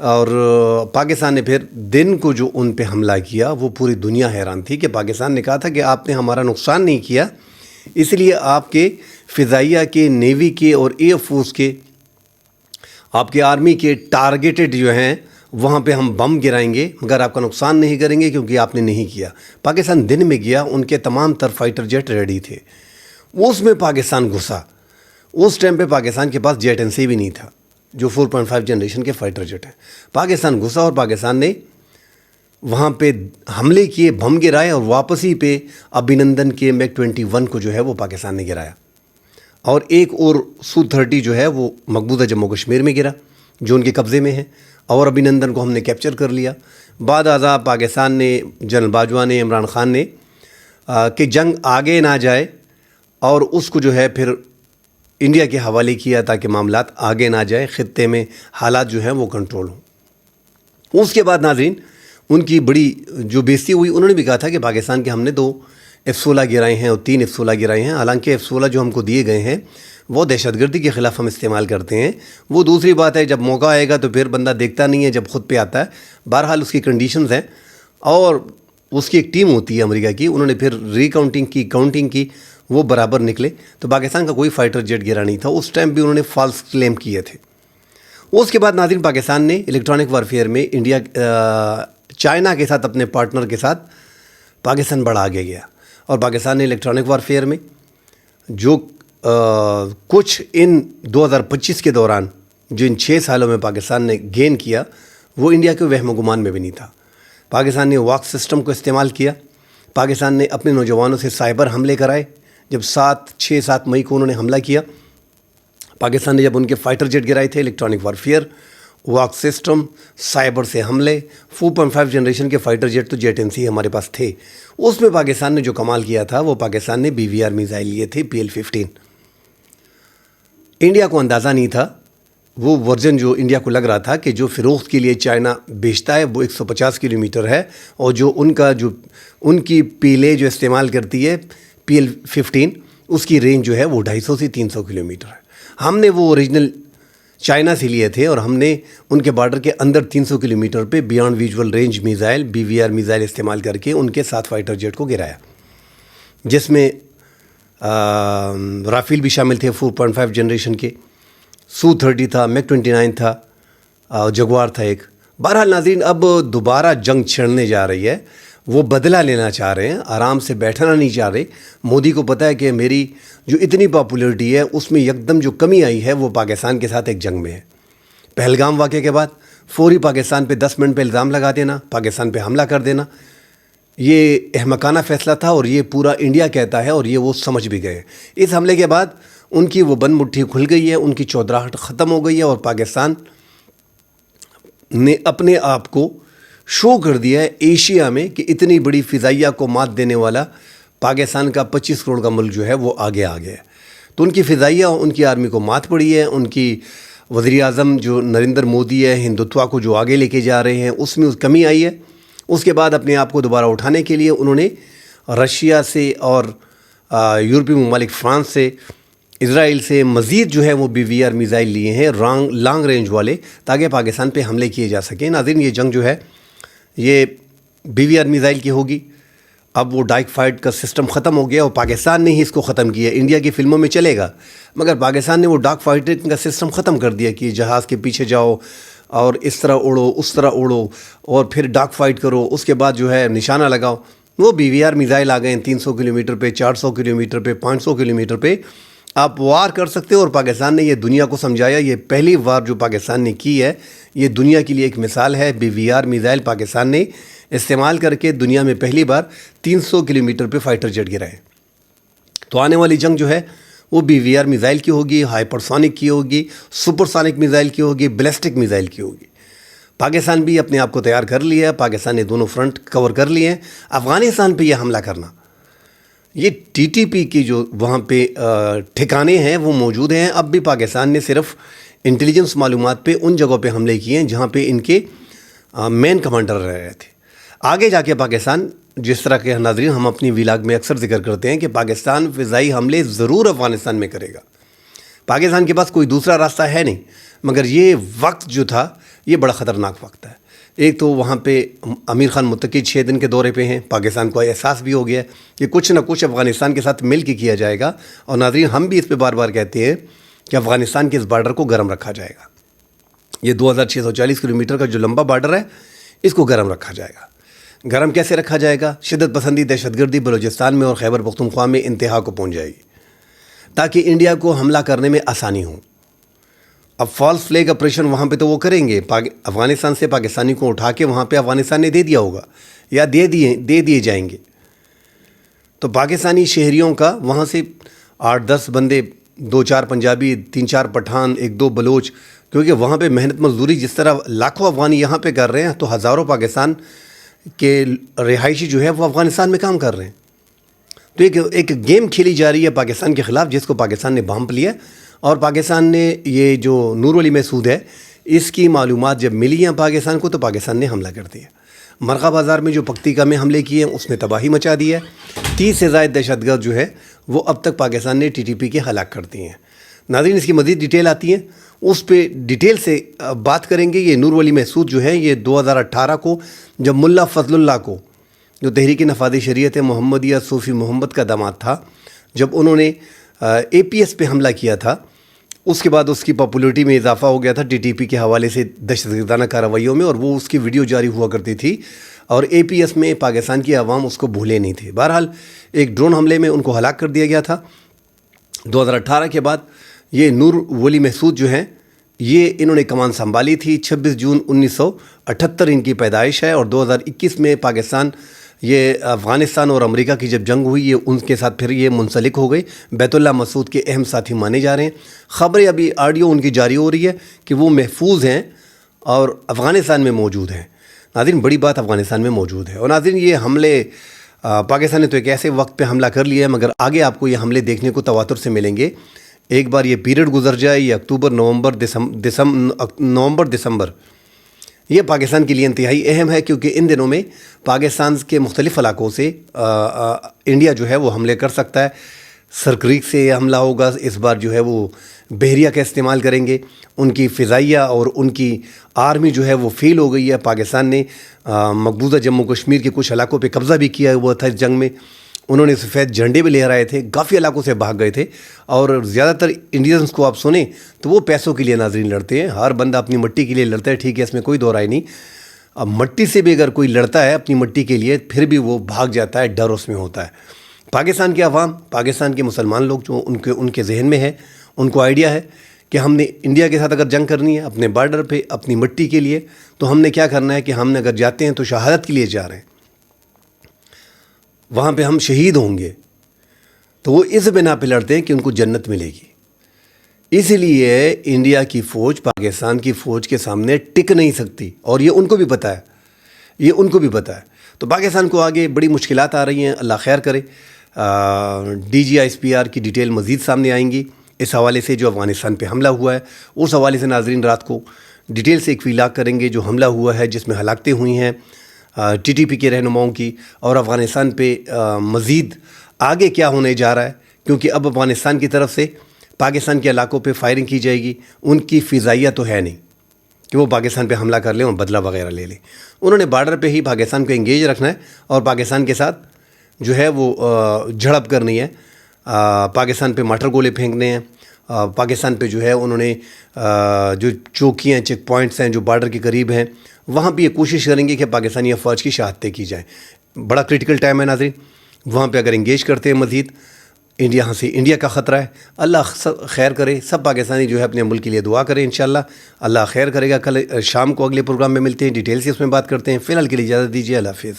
اور پاکستان نے پھر دن کو جو ان پہ حملہ کیا وہ پوری دنیا حیران تھی کہ پاکستان نے کہا تھا کہ آپ نے ہمارا نقصان نہیں کیا، اس لیے آپ کے فضائیہ کے، نیوی کے اور ایئر فورس کے، آپ کے آرمی کے ٹارگیٹڈ جو ہیں وہاں پہ ہم بم گرائیں گے، مگر آپ کا نقصان نہیں کریں گے کیونکہ آپ نے نہیں کیا۔ پاکستان دن میں گیا، ان کے تمام تر فائٹر جیٹ ریڈی تھے، اس میں پاکستان گھسا۔ اس ٹائم پہ پاکستان کے پاس جیٹ این سی بھی نہیں تھا، جو 4.5 جنریشن کے فائٹر جیٹ ہیں۔ پاکستان گھسا اور پاکستان نے وہاں پہ حملے کیے، بم گرائے، اور واپسی پہ ابھینندن کے میک 21 کو جو ہے وہ پاکستان نے گرایا، اور ایک اور سو-30 جو ہے وہ مقبوضہ جموں کشمیر میں گرا جو ان کے قبضے میں ہے، اور ابھینندن کو ہم نے کیپچر کر لیا۔ بعد ازاں پاکستان نے، جنرل باجوہ نے، عمران خان نے کہ جنگ آگے نہ جائے، اور اس کو جو ہے پھر انڈیا کے حوالے کیا تاکہ معاملات آگے نہ جائے، خطے میں حالات جو ہیں وہ کنٹرول ہوں۔ اس کے بعد ناظرین ان کی بڑی جو بےزتی ہوئی، انہوں نے بھی کہا تھا کہ پاکستان کے ہم نے 2 F-16 گرائے ہیں اور 3 F-16 گرائے ہیں، حالانکہ F-16 جو ہم کو دیے گئے ہیں وہ دہشت گردی کے خلاف ہم استعمال کرتے ہیں۔ وہ دوسری بات ہے، جب موقع آئے گا تو پھر بندہ دیکھتا نہیں ہے، جب خود پہ آتا ہے۔ بہرحال اس کی کنڈیشنز ہیں، اور اس کی ایک ٹیم ہوتی ہے امریکہ کی، انہوں نے پھر کاؤنٹنگ کی، وہ برابر نکلے، تو پاکستان کا کوئی فائٹر جیٹ گرا نہیں تھا۔ اس ٹائم بھی انہوں نے فالس کلیم کیے تھے۔ اس کے بعد ناظرین پاکستان نے الیکٹرانک وارفیئر میں چائنا کے ساتھ، اپنے پارٹنر کے ساتھ پاکستان بڑا آگے گیا، اور پاکستان نے الیکٹرانک وارفیئر میں جو کچھ ان 2025 کے دوران جو ان 6 سالوں میں پاکستان نے گین کیا، وہ انڈیا کے وہم و گمان میں بھی نہیں تھا۔ پاکستان نے واک سسٹم کو استعمال کیا، پاکستان نے اپنے نوجوانوں سے سائبر حملے کرائے۔ جب 6-7 مئی کو انہوں نے حملہ کیا، پاکستان نے جب ان کے فائٹر جیٹ گرائے تھے، electronic warfare, walk system, cyber سے حملے، 4.5 جنریشن کے فائٹر جیٹ تو جیٹ این سی ہمارے پاس تھے۔ اس میں پاکستان نے جو کمال کیا تھا، وہ پاکستان نے BVR میزائل لیے تھے، PL-15۔ انڈیا کو اندازہ نہیں تھا، وہ ورژن جو انڈیا کو لگ رہا تھا کہ جو فروخت کے لیے چائنا بیچتا ہے وہ 150 کلومیٹر ہے، اور جو ان کی پیلے جو استعمال کرتی ہے PL-15، اس کی رینج جو ہے وہ 250 سے 300 کلومیٹر ہے۔ ہم نے وہ اوریجنل چائنا سے لیے تھے، اور ہم نے ان کے بارڈر کے اندر 300 کلومیٹر پہ beyond visual range missile BVR missile استعمال کر کے ان کے 7 فائٹر جیٹ کو گرایا، جس میں رافیل بھی شامل تھے 4.5 جنریشن کے، سو-30 تھا، میک 29 تھا، جگوار تھا ایک۔ بہرحال ناظرین اب دوبارہ جنگ چھڑنے جا رہی ہے، وہ بدلہ لینا چاہ رہے ہیں، آرام سے بیٹھنا نہیں چاہ رہے۔ مودی کو پتہ ہے کہ میری جو اتنی پاپولیرٹی ہے اس میں یکدم جو کمی آئی ہے وہ پاکستان کے ساتھ ایک جنگ میں ہے۔ پہلگام واقعے کے بعد فوری پاکستان پہ 10 منٹ پہ الزام لگا دینا، پاکستان پہ حملہ کر دینا، یہ احمقانہ فیصلہ تھا، اور یہ پورا انڈیا کہتا ہے، اور یہ وہ سمجھ بھی گئے۔ اس حملے کے بعد ان کی وہ بند مٹھی کھل گئی ہے، ان کی چودراہٹ ختم ہو گئی ہے، اور پاکستان نے اپنے آپ کو شو کر دیا ہے ایشیا میں کہ اتنی بڑی فضائیہ کو مات دینے والا پاکستان کا 25 کروڑ کا ملک جو ہے وہ آگے آ گیا ہے۔ تو ان کی فضائیہ، ان کی آرمی کو مات پڑی ہے، ان کی وزیر اعظم جو نریندر مودی ہے، ہندوتوا کو جو آگے لے کے جا رہے ہیں، اس میں کمی آئی ہے۔ اس کے بعد اپنے آپ کو دوبارہ اٹھانے کے لیے انہوں نے رشیا سے اور یورپی ممالک فرانس سے، اسرائیل سے مزید جو ہے وہ BVR میزائل لیے ہیں، لانگ رینج والے، تاکہ پاکستان پہ حملے کیے جا سکیں۔ ناظرین یہ جنگ جو ہے یہ BVR میزائل کی ہوگی۔ اب وہ ڈائک فائٹ کا سسٹم ختم ہو گیا، اور پاکستان نے ہی اس کو ختم کیا۔ انڈیا کی فلموں میں چلے گا، مگر پاکستان نے وہ ڈائک فائٹنگ کا سسٹم ختم کر دیا کہ جہاز کے پیچھے جاؤ اور اس طرح اڑو، اس طرح اڑو، اور پھر ڈائک فائٹ کرو، اس کے بعد جو ہے نشانہ لگاؤ۔ وہ BVR میزائل آ گئے ہیں 300 کلومیٹر پہ، 400 کلومیٹر پہ، 500 کلومیٹر پہ آپ وار کر سکتے ہو۔ اور پاکستان نے یہ دنیا کو سمجھایا، یہ پہلی وار جو پاکستان نے کی ہے، یہ دنیا کے لیے ایک مثال ہے۔ BVR میزائل پاکستان نے استعمال کر کے دنیا میں پہلی بار 300 کلومیٹر پہ فائٹر جیٹ گرائے۔ تو آنے والی جنگ جو ہے وہ BVR میزائل کی ہوگی، ہائپرسونک کی ہوگی، سپرسونک میزائل کی ہوگی، بیلسٹک میزائل کی ہوگی۔ پاکستان بھی اپنے آپ کو تیار کر لیا ہے، پاکستان نے دونوں فرنٹ کور کر لیے ہیں۔ افغانستان پہ یہ حملہ کرنا، یہ TTP کی جو وہاں پہ ٹھکانے ہیں وہ موجود ہیں۔ اب بھی پاکستان نے صرف انٹیلیجنس معلومات پہ ان جگہوں پہ حملے کیے ہیں جہاں پہ ان کے مین کمانڈر رہ رہے تھے۔ آگے جا کے پاکستان، جس طرح کے ناظرین ہم اپنی ویلاگ میں اکثر ذکر کرتے ہیں کہ پاکستان فضائی حملے ضرور افغانستان میں کرے گا۔ پاکستان کے پاس کوئی دوسرا راستہ ہے نہیں، مگر یہ وقت جو تھا یہ بڑا خطرناک وقت ہے. ایک تو وہاں پہ امیر خان متقی 6 دن کے دورے پہ ہیں. پاکستان کو احساس بھی ہو گیا ہے کہ کچھ نہ کچھ افغانستان کے ساتھ مل کے کیا جائے گا. اور ناظرین ہم بھی اس پہ بار بار کہتے ہیں کہ افغانستان کے اس بارڈر کو گرم رکھا جائے گا. یہ 2640 کلومیٹر کا جو لمبا بارڈر ہے اس کو گرم رکھا جائے گا. گرم کیسے رکھا جائے گا؟ شدت پسندی دہشت گردی بلوچستان میں اور خیبر پختونخوا میں انتہا کو پہنچ جائے گی تاکہ انڈیا کو حملہ کرنے میں آسانی ہو. اب فالس فلیگ آپریشن وہاں پہ تو وہ کریں گے. افغانستان سے پاکستانی کو اٹھا کے وہاں پہ افغانستان نے دے دیا ہوگا یا دے دیے جائیں گے. تو پاکستانی شہریوں کا وہاں سے 8-10 بندے، 2-4 پنجابی، 3-4 پٹھان، 1-2 بلوچ، کیونکہ وہاں پہ محنت مزدوری جس طرح لاکھوں افغانی یہاں پہ کر رہے ہیں تو ہزاروں پاکستان کے رہائشی جو ہے وہ افغانستان میں کام کر رہے ہیں. تو ایک گیم کھیلی جا رہی ہے پاکستان کے خلاف جس کو پاکستان نے بھانپ لیا. اور پاکستان نے یہ جو نور ولی محسود ہے اس کی معلومات جب ملی ہیں پاکستان کو تو پاکستان نے حملہ کر دیا. مرغا بازار میں جو پکتیکا میں حملے کیے ہیں اس میں تباہی مچا دی ہے. 30 سے زائد دہشت گرد جو ہے وہ اب تک پاکستان نے TTP کے ہلاک کر دیے ہیں. ناظرین اس کی مزید ڈیٹیل آتی ہیں اس پہ ڈیٹیل سے بات کریں گے. یہ نور ولی محسود جو ہے یہ 2018 کو جب ملا فضل اللہ کو جو تحریک نفاذ شریعت محمدیہ صوفی محمد کا داماد تھا، جب انہوں نے APS پہ حملہ کیا تھا اس کے بعد اس کی پاپولیٹی میں اضافہ ہو گیا تھا TTP کے حوالے سے دہشت گردانہ کارروائیوں میں، اور وہ اس کی ویڈیو جاری ہوا کرتی تھی اور APS میں پاکستان کی عوام اس کو بھولے نہیں تھے. بہرحال ایک ڈرون حملے میں ان کو ہلاک کر دیا گیا تھا. 2018 کے بعد یہ نور ولی محسود جو ہیں یہ انہوں نے کمان سنبھالی تھی. 26 جون 1978 ان کی پیدائش ہے اور 2021 میں پاکستان یہ افغانستان اور امریکہ کی جب جنگ ہوئی یہ ان کے ساتھ پھر یہ منسلک ہو گئی. بیت اللہ مسعود کے اہم ساتھی مانے جا رہے ہیں. خبریں ابھی آڈیو ان کی جاری ہو رہی ہے کہ وہ محفوظ ہیں اور افغانستان میں موجود ہیں. ناظرین بڑی بات افغانستان میں موجود ہے. اور ناظرین یہ حملے پاکستان نے تو ایک ایسے وقت پہ حملہ کر لیا ہے مگر آگے آپ کو یہ حملے دیکھنے کو تواتر سے ملیں گے. ایک بار یہ پیریڈ گزر جائے یہ اکتوبر نومبر دسمبر یہ پاکستان کے لیے انتہائی اہم ہے کیونکہ ان دنوں میں پاکستان کے مختلف علاقوں سے انڈیا جو ہے وہ حملے کر سکتا ہے. سرکریک سے یہ حملہ ہوگا. اس بار جو ہے وہ بحریہ کا استعمال کریں گے. ان کی فضائیہ اور ان کی آرمی جو ہے وہ فیل ہو گئی ہے. پاکستان نے مقبوضہ جموں کشمیر کے کچھ علاقوں پہ قبضہ بھی کیا ہوا تھا اس جنگ میں. انہوں نے سفید جھنڈے بھی لہرائے تھے. کافی علاقوں سے بھاگ گئے تھے اور زیادہ تر انڈینس کو آپ سنیں تو وہ پیسوں کے لیے ناظرین لڑتے ہیں. ہر بندہ اپنی مٹی کے لیے لڑتا ہے، ٹھیک ہے، اس میں کوئی دو رائے نہیں. اب مٹی سے بھی اگر کوئی لڑتا ہے اپنی مٹی کے لیے پھر بھی وہ بھاگ جاتا ہے، ڈر اس میں ہوتا ہے. پاکستان کے عوام، پاکستان کے مسلمان لوگ جو ان کے ذہن میں ہے، ان کو آئیڈیا ہے کہ ہم نے انڈیا کے ساتھ اگر جنگ کرنی ہے اپنے بارڈر پہ اپنی مٹی کے لیے تو ہم نے کیا کرنا ہے کہ ہم نے اگر جاتے ہیں تو شہادت کے لیے جا رہے ہیں، وہاں پہ ہم شہید ہوں گے. تو وہ اس بنا پہ لڑتے ہیں کہ ان کو جنت ملے گی. اسی لیے انڈیا کی فوج پاکستان کی فوج کے سامنے ٹک نہیں سکتی اور یہ ان کو بھی پتہ ہے. تو پاکستان کو آگے بڑی مشکلات آ رہی ہیں. اللہ خیر کرے. DGI-SPR کی ڈیٹیل مزید سامنے آئیں گی اس حوالے سے جو افغانستان پہ حملہ ہوا ہے. اس حوالے سے ناظرین رات کو ڈیٹیل سے ایک ویلاگ کریں گے جو حملہ ہوا ہے جس میں ہلاکتیں ہوئی ہیں TTP کے رہنماؤں کی، اور افغانستان پہ مزید آگے کیا ہونے جا رہا ہے کیونکہ اب افغانستان کی طرف سے پاکستان کے علاقوں پہ فائرنگ کی جائے گی. ان کی فضائیہ تو ہے نہیں کہ وہ پاکستان پہ حملہ کر لیں اور بدلہ وغیرہ لے لیں. انہوں نے بارڈر پہ ہی پاکستان کو انگیج رکھنا ہے اور پاکستان کے ساتھ جو ہے وہ جھڑپ کرنی ہے. پاکستان پہ مارٹر گولے پھینکنے ہیں. پاکستان پہ جو ہے انہوں نے جو چوکیاں چیک پوائنٹس ہیں جو بارڈر کے قریب ہیں وہاں بھی یہ کوشش کریں گے کہ پاکستانی افواج کی شہادتیں کی جائیں. بڑا کرٹیکل ٹائم ہے ناظرین. وہاں پہ اگر انگیج کرتے ہیں مزید انڈیا کا خطرہ ہے. اللہ خیر کرے. سب پاکستانی جو ہے اپنے ملک کے لیے دعا کریں. انشاءاللہ اللہ خیر کرے گا. کل شام کو اگلے پروگرام میں ملتے ہیں، ڈیٹیل سے اس میں بات کرتے ہیں. فی الحال کے لیے اجازت دیجیے. اللہ حافظ.